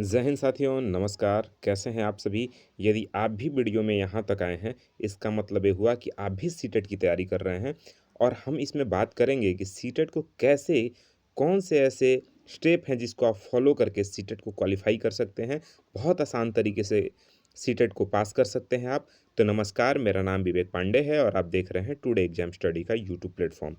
जय हिंद साथियों, नमस्कार। कैसे हैं आप सभी? यदि आप भी वीडियो में यहाँ तक आए हैं, इसका मतलब ये हुआ कि आप भी सीटेट की तैयारी कर रहे हैं और हम इसमें बात करेंगे कि सीटेट को कैसे कौन से ऐसे स्टेप हैं जिसको आप फॉलो करके सीटेट को क्वालिफ़ाई कर सकते हैं। बहुत आसान तरीके से सीटेट को पास कर सकते हैं आप। तो नमस्कार, मेरा नाम विवेक पांडे है और आप देख रहे हैं टुडे एग्जाम स्टडी का यूट्यूब प्लेटफ़ॉर्म।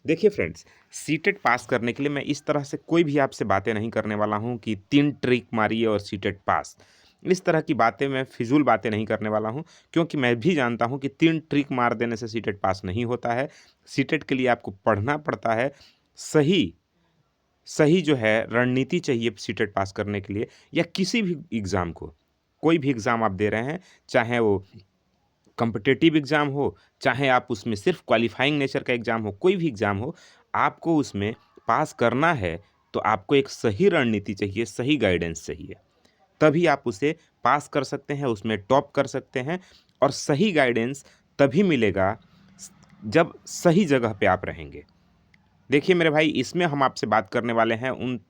देखिए फ्रेंड्स, सीटेट पास करने के लिए मैं इस तरह से कोई भी आपसे बातें नहीं करने वाला हूँ कि 3 ट्रिक मारिए और सीटेट पास। इस तरह की बातें मैं फ़िज़ूल बातें नहीं करने वाला हूँ, क्योंकि मैं भी जानता हूँ कि 3 ट्रिक मार देने से सीटेट पास नहीं होता है। सीटेट के लिए आपको पढ़ना पड़ता है, सही सही जो है रणनीति चाहिए सीटेट पास करने के लिए या किसी भी एग्ज़ाम को, कोई भी एग्ज़ाम आप दे रहे हैं, चाहे वो कॉम्पिटिटिव एग्ज़ाम हो, चाहे आप उसमें सिर्फ़ क्वालिफ़ाइंग नेचर का एग्ज़ाम हो, कोई भी एग्ज़ाम हो, आपको उसमें पास करना है, तो आपको एक सही रणनीति चाहिए, सही गाइडेंस चाहिए। तभी आप उसे पास कर सकते हैं, उसमें टॉप कर सकते हैं और सही गाइडेंस तभी मिलेगा स जब सही जगह पे आप रहेंगे। देखिए मेरे भाई, इसमें हम आपसे बात करने वाले हैं उन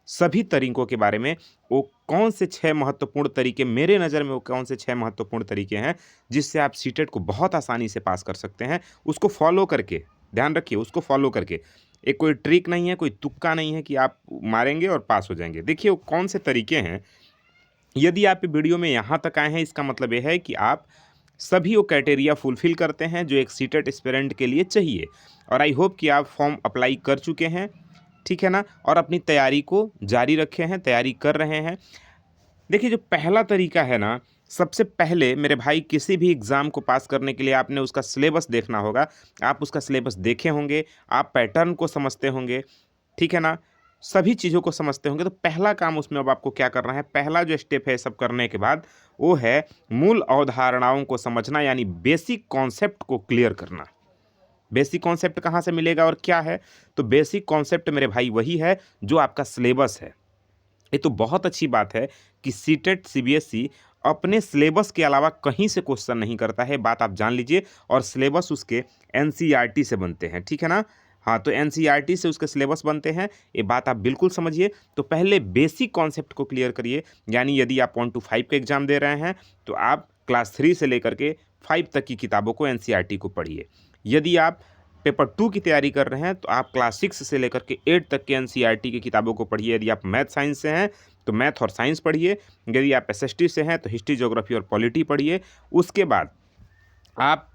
सभी तरीकों के बारे में। वो कौन से 6 महत्वपूर्ण तरीके मेरे नज़र में वो कौन से 6 महत्वपूर्ण तरीके हैं, जिससे आप सीटेट को बहुत आसानी से पास कर सकते हैं। उसको फ़ॉलो करके, ध्यान रखिए उसको फ़ॉलो करके। एक कोई ट्रिक नहीं है, कोई तुक्का नहीं है कि आप मारेंगे और पास हो जाएँगे। देखिए वो कौन से तरीके हैं, यदि आप वीडियो में यहाँ तक आए हैं इसका मतलब ये है कि आप सभी वो क्राइटेरिया फुलफ़िल करते हैं जो एक सीटेट एस्पिरेंट के लिए चाहिए और आई होप कि आप फॉर्म अप्लाई कर चुके हैं, ठीक है ना? और अपनी तैयारी को जारी रखे हैं, तैयारी कर रहे हैं। देखिए जो पहला तरीका है ना, सबसे पहले मेरे भाई किसी भी एग्ज़ाम को पास करने के लिए आपने उसका सिलेबस देखना होगा। आप उसका सिलेबस देखे होंगे, आप पैटर्न को समझते होंगे, ठीक है ना? सभी चीज़ों को समझते होंगे, तो पहला काम उसमें अब आपको क्या करना है, पहला जो स्टेप है सब करने के बाद, वो है मूल अवधारणाओं को समझना यानी बेसिक कॉन्सेप्ट को क्लियर करना। बेसिक कॉन्सेप्ट कहाँ से मिलेगा और क्या है? तो बेसिक कॉन्सेप्ट मेरे भाई वही है जो आपका सिलेबस है। ये तो बहुत अच्छी बात है कि सीटेट सीबीएसई अपने सिलेबस के अलावा कहीं से क्वेश्चन नहीं करता है, बात आप जान लीजिए। और सिलेबस उसके एनसीईआरटी से बनते हैं, ठीक है ना? हाँ, तो एनसीईआरटी से उसके सिलेबस बनते हैं, ये बात आप बिल्कुल समझिए। तो पहले बेसिक कॉन्सेप्ट को क्लियर करिए, यानी यदि आप 1 to 5 का एग्ज़ाम दे रहे हैं, तो आप क्लास 3 से लेकर के 5 तक की किताबों को एनसीईआरटी को पढ़िए। यदि आप पेपर 2 की तैयारी कर रहे हैं, तो आप क्लास 6 से लेकर के 8 तक के एनसीईआरटी की किताबों को पढ़िए। यदि आप मैथ साइंस से हैं, तो मैथ और साइंस पढ़िए। यदि आप एसएसटी से हैं, तो हिस्ट्री, ज्योग्राफी और पॉलिटी पढ़िए। उसके बाद आप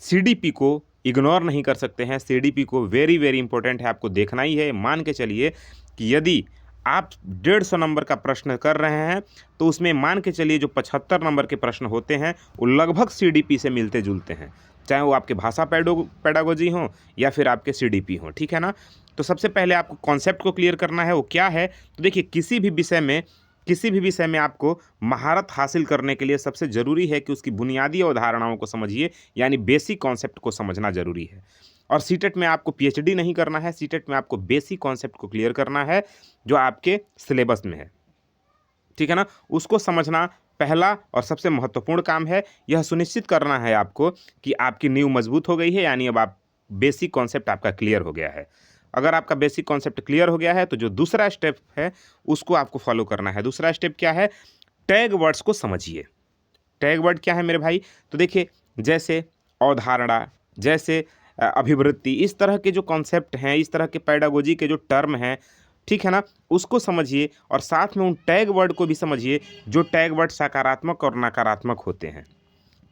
सीडीपी को इग्नोर नहीं कर सकते हैं। सीडीपी को वेरी वेरी इंपॉर्टेंट है, आपको देखना ही है। मान के चलिए कि यदि आप 150 नंबर का प्रश्न कर रहे हैं, तो उसमें मान के चलिए जो 75 नंबर के प्रश्न होते हैं, वो लगभग सीडीपी से मिलते-जुलते हैं। चाहे वो आपके भाषा पेडागोजी हों या फिर आपके सीडीपी हों, ठीक है ना? तो सबसे पहले आपको कॉन्सेप्ट को क्लियर करना है, वो क्या है? तो देखिए किसी भी विषय में आपको महारत हासिल करने के लिए सबसे ज़रूरी है कि उसकी बुनियादी अवधारणाओं को समझिए, यानी बेसिक कॉन्सेप्ट को समझना ज़रूरी है। और सीटेट में आपको पीएचडी नहीं करना है, सीटेट में आपको बेसिक कॉन्सेप्ट को क्लियर करना है, जो आपके सिलेबस में है, ठीक है ना? उसको समझना पहला और सबसे महत्वपूर्ण काम है। यह सुनिश्चित करना है आपको कि आपकी नींव मजबूत हो गई है, यानी अब आप बेसिक कॉन्सेप्ट आपका क्लियर हो गया है। अगर आपका बेसिक कॉन्सेप्ट क्लियर हो गया है, तो जो दूसरा स्टेप है, उसको आपको फॉलो करना है। दूसरा स्टेप क्या है? टैग वर्ड्स को समझिए। टैग वर्ड क्या है मेरे भाई? तो देखिए, जैसे अवधारणा, जैसे अभिवृत्ति, इस तरह के जो कॉन्सेप्ट हैं, इस तरह के पेडागोजी के जो टर्म हैं, ठीक है ना? उसको समझिए और साथ में उन टैग वर्ड को भी समझिए, जो टैग वर्ड सकारात्मक और नकारात्मक होते हैं।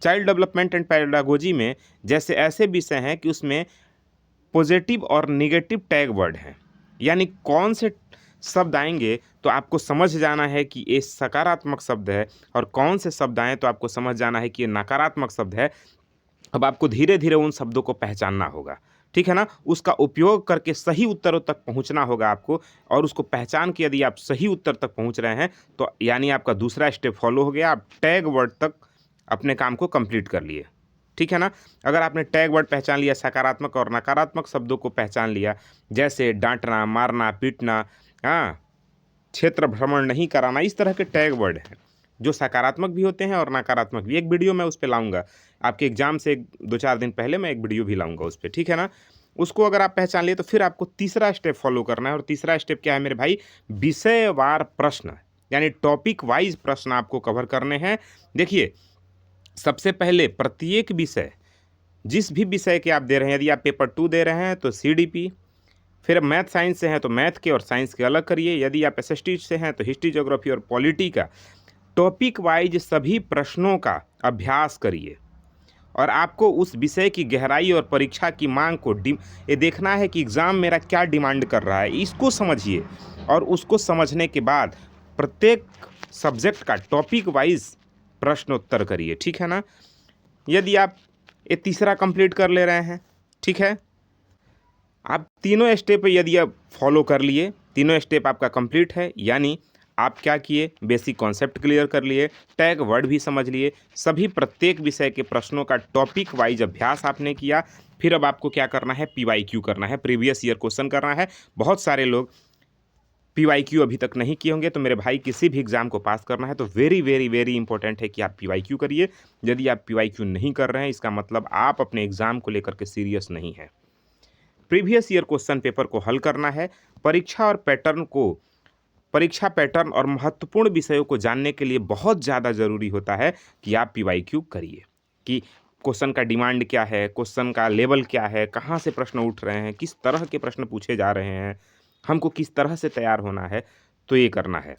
चाइल्ड डेवलपमेंट एंड पेडागोजी में जैसे ऐसे विषय हैं कि उसमें पॉजिटिव और नेगेटिव टैग वर्ड हैं, यानी कौन से शब्द आएँगे तो आपको समझ जाना है कि ये सकारात्मक शब्द है और कौन से शब्द आएँ तो आपको समझ जाना है कि ये नकारात्मक शब्द है। अब आपको धीरे-धीरे उन शब्दों को पहचानना होगा, ठीक है ना? उसका उपयोग करके सही उत्तरों तक पहुँचना होगा आपको और उसको पहचान के यदि आप सही उत्तर तक पहुँच रहे हैं, तो यानी आपका दूसरा स्टेप फॉलो हो गया, आप टैग वर्ड तक अपने काम को कंप्लीट कर लिए, ठीक है ना? अगर आपने टैग वर्ड पहचान लिया, सकारात्मक और नकारात्मक शब्दों को पहचान लिया, जैसे डाँटना, मारना, पीटना, हाँ, क्षेत्र भ्रमण नहीं कराना, इस तरह के टैग वर्ड हैं, जो सकारात्मक भी होते हैं और नकारात्मक भी। एक वीडियो मैं उस पे लाऊँगा, आपके एग्ज़ाम से 2-4 दिन पहले मैं एक वीडियो भी लाऊँगा उस पे, ठीक है ना? उसको अगर आप पहचान लिए, तो फिर आपको तीसरा स्टेप फ़ॉलो करना है और तीसरा स्टेप क्या है मेरे भाई? विषयवार प्रश्न। यानी टॉपिक वाइज प्रश्न आपको कवर करने हैं। देखिए, सबसे पहले प्रत्येक विषय, जिस भी विषय के आप दे रहे हैं, यदि आप पेपर 2 दे रहे हैं तो सीडीपी, फिर मैथ साइंस से हैं तो मैथ के और साइंस के अलग करिए, यदि आप एसएसटी से हैं तो हिस्ट्री, ज्योग्राफी और पॉलिटी का टॉपिक वाइज सभी प्रश्नों का अभ्यास करिए। और आपको उस विषय की गहराई और परीक्षा की मांग को ये देखना है कि एग्ज़ाम मेरा क्या डिमांड कर रहा है, इसको समझिए। और उसको समझने के बाद प्रत्येक सब्जेक्ट का टॉपिक वाइज प्रश्नोत्तर करिए, ठीक है ना। यदि आप ये तीसरा कंप्लीट कर ले रहे हैं, ठीक है, आप तीनों स्टेप यदि आप फॉलो कर लिए, तीनों स्टेप आपका कंप्लीट है, यानी आप क्या किए, बेसिक कॉन्सेप्ट क्लियर कर लिए, टैग वर्ड भी समझ लिए, सभी प्रत्येक विषय के प्रश्नों का टॉपिक वाइज अभ्यास आपने किया। फिर अब आपको क्या करना है, पीवाईक्यू करना है, प्रीवियस ईयर क्वेश्चन करना है। बहुत सारे लोग पीवाईक्यू अभी तक नहीं किए होंगे, तो मेरे भाई किसी भी एग्जाम को पास करना है तो वेरी वेरी वेरी इंपॉर्टेंट है कि आप पीवाईक्यू करिए। यदि आप पीवाईक्यू नहीं कर रहे हैं, इसका मतलब आप अपने एग्जाम को लेकर के सीरियस नहीं है। प्रीवियस ईयर क्वेश्चन पेपर को हल करना है। परीक्षा पैटर्न और महत्वपूर्ण विषयों को जानने के लिए बहुत ज़्यादा ज़रूरी होता है कि आप पीवाईक्यू करिए, कि क्वेश्चन का डिमांड क्या है, क्वेश्चन का लेवल क्या है, कहाँ से प्रश्न उठ रहे हैं, किस तरह के प्रश्न पूछे जा रहे हैं, हमको किस तरह से तैयार होना है, तो ये करना है।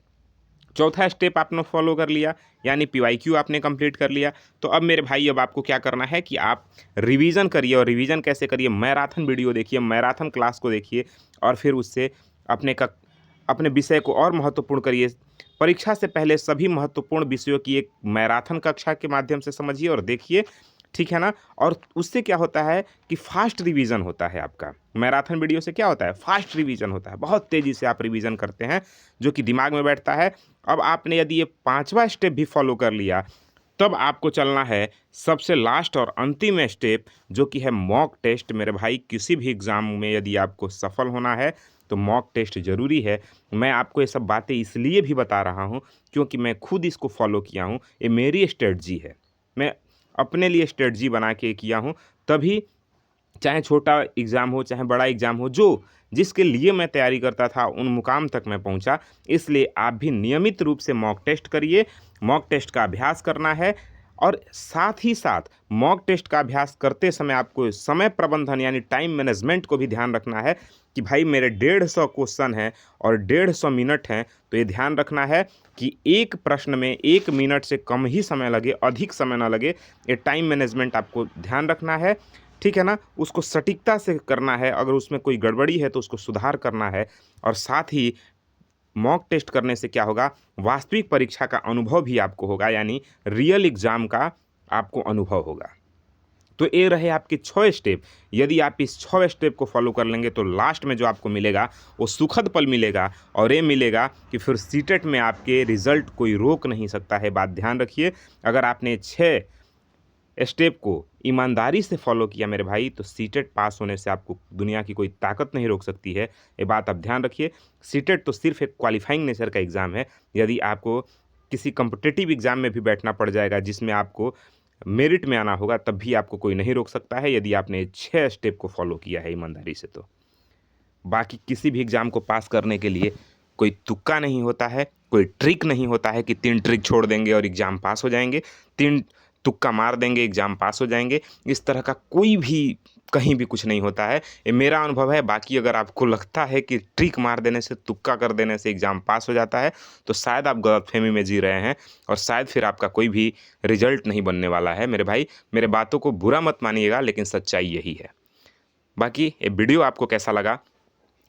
चौथा स्टेप आपने फॉलो कर लिया, यानी पीवाईक्यू आपने कंप्लीट कर लिया। तो अब मेरे भाई, अब आपको क्या करना है कि आप रिवीजन करिए। और रिवीजन कैसे करिए, मैराथन वीडियो देखिए, मैराथन क्लास को देखिए, और फिर उससे अपने विषय को और महत्वपूर्ण करिए। परीक्षा से पहले सभी महत्वपूर्ण विषयों की एक मैराथन कक्षा के माध्यम से समझिए और देखिए, ठीक है ना। और उससे क्या होता है कि फास्ट रिवीजन होता है आपका। मैराथन वीडियो से क्या होता है, फास्ट रिवीजन होता है, बहुत तेज़ी से आप रिवीजन करते हैं, जो कि दिमाग में बैठता है। अब आपने यदि ये पांचवा स्टेप भी फॉलो कर लिया, तब आपको चलना है सबसे लास्ट और अंतिम स्टेप, जो कि है मॉक टेस्ट। मेरे भाई, किसी भी एग्ज़ाम में यदि आपको सफल होना है तो मॉक टेस्ट ज़रूरी है। मैं आपको ये सब बातें इसलिए भी बता रहा हूँ क्योंकि मैं खुद इसको फॉलो किया हूँ, ये मेरी स्ट्रेटजी है, मैं अपने लिए स्ट्रेटजी बना के किया हूँ। तभी चाहे छोटा एग्ज़ाम हो, चाहे बड़ा एग्ज़ाम हो, जिसके लिए मैं तैयारी करता था, उन मुकाम तक मैं पहुंचा। इसलिए आप भी नियमित रूप से मॉक टेस्ट करिए, मॉक टेस्ट का अभ्यास करना है। और साथ ही साथ मॉक टेस्ट का अभ्यास करते समय आपको समय प्रबंधन यानी टाइम मैनेजमेंट को भी ध्यान रखना है कि भाई मेरे 150 क्वेश्चन हैं और 150 मिनट हैं, तो ये ध्यान रखना है कि एक प्रश्न में 1 मिनट से कम ही समय लगे, अधिक समय ना लगे। ये टाइम मैनेजमेंट आपको ध्यान रखना है, ठीक है ना। उसको सटीकता से करना है, अगर उसमें कोई गड़बड़ी है तो उसको सुधार करना है। और साथ ही मॉक टेस्ट करने से क्या होगा, वास्तविक परीक्षा का अनुभव भी आपको होगा, यानी रियल एग्ज़ाम का आपको अनुभव होगा। तो ये रहे आपके 6 स्टेप। यदि आप इस 6 स्टेप को फॉलो कर लेंगे तो लास्ट में जो आपको मिलेगा वो सुखद पल मिलेगा। और ये मिलेगा कि फिर सीटेट में आपके रिज़ल्ट कोई रोक नहीं सकता है। बात ध्यान रखिए, अगर आपने 6 स्टेप को ईमानदारी से फॉलो किया मेरे भाई, तो सीटेट पास होने से आपको दुनिया की कोई ताकत नहीं रोक सकती है। ये बात आप ध्यान रखिए। सीटेट तो सिर्फ एक क्वालिफाइंग नेचर का एग्ज़ाम है। यदि आपको किसी कॉम्पिटिटिव एग्ज़ाम में भी बैठना पड़ जाएगा जिसमें आपको मेरिट में आना होगा, तब भी आपको कोई नहीं रोक सकता है, यदि आपने 6 स्टेप को फॉलो किया है ईमानदारी से। तो बाकी किसी भी एग्ज़ाम को पास करने के लिए कोई तुक्का नहीं होता है, कोई ट्रिक नहीं होता है कि 3 ट्रिक छोड़ देंगे और एग्ज़ाम पास हो जाएंगे, 3 तुक्का मार देंगे एग्ज़ाम पास हो जाएंगे। इस तरह का कोई भी कहीं भी कुछ नहीं होता है। ये मेरा अनुभव है। बाकी अगर आपको लगता है कि ट्रिक मार देने से, तुक्का कर देने से एग्ज़ाम पास हो जाता है, तो शायद आप गलतफ़हमी में जी रहे हैं और शायद फिर आपका कोई भी रिज़ल्ट नहीं बनने वाला है। मेरे भाई, मेरे बातों को बुरा मत मानिएगा, लेकिन सच्चाई यही है। बाकी ये वीडियो आपको कैसा लगा,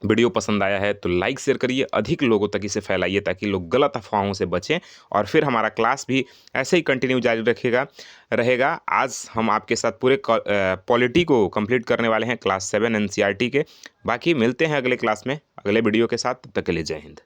वीडियो पसंद आया है तो लाइक शेयर करिए, अधिक लोगों तक इसे फैलाइए ताकि लोग गलत अफवाहों से बचें। और फिर हमारा क्लास भी ऐसे ही कंटिन्यू जारी रहेगा। आज हम आपके साथ पूरे पॉलिटी को कंप्लीट करने वाले हैं, क्लास 7 एनसीईआरटी के। बाकी मिलते हैं अगले क्लास में अगले वीडियो के साथ। तब तक के लिए जय हिंद।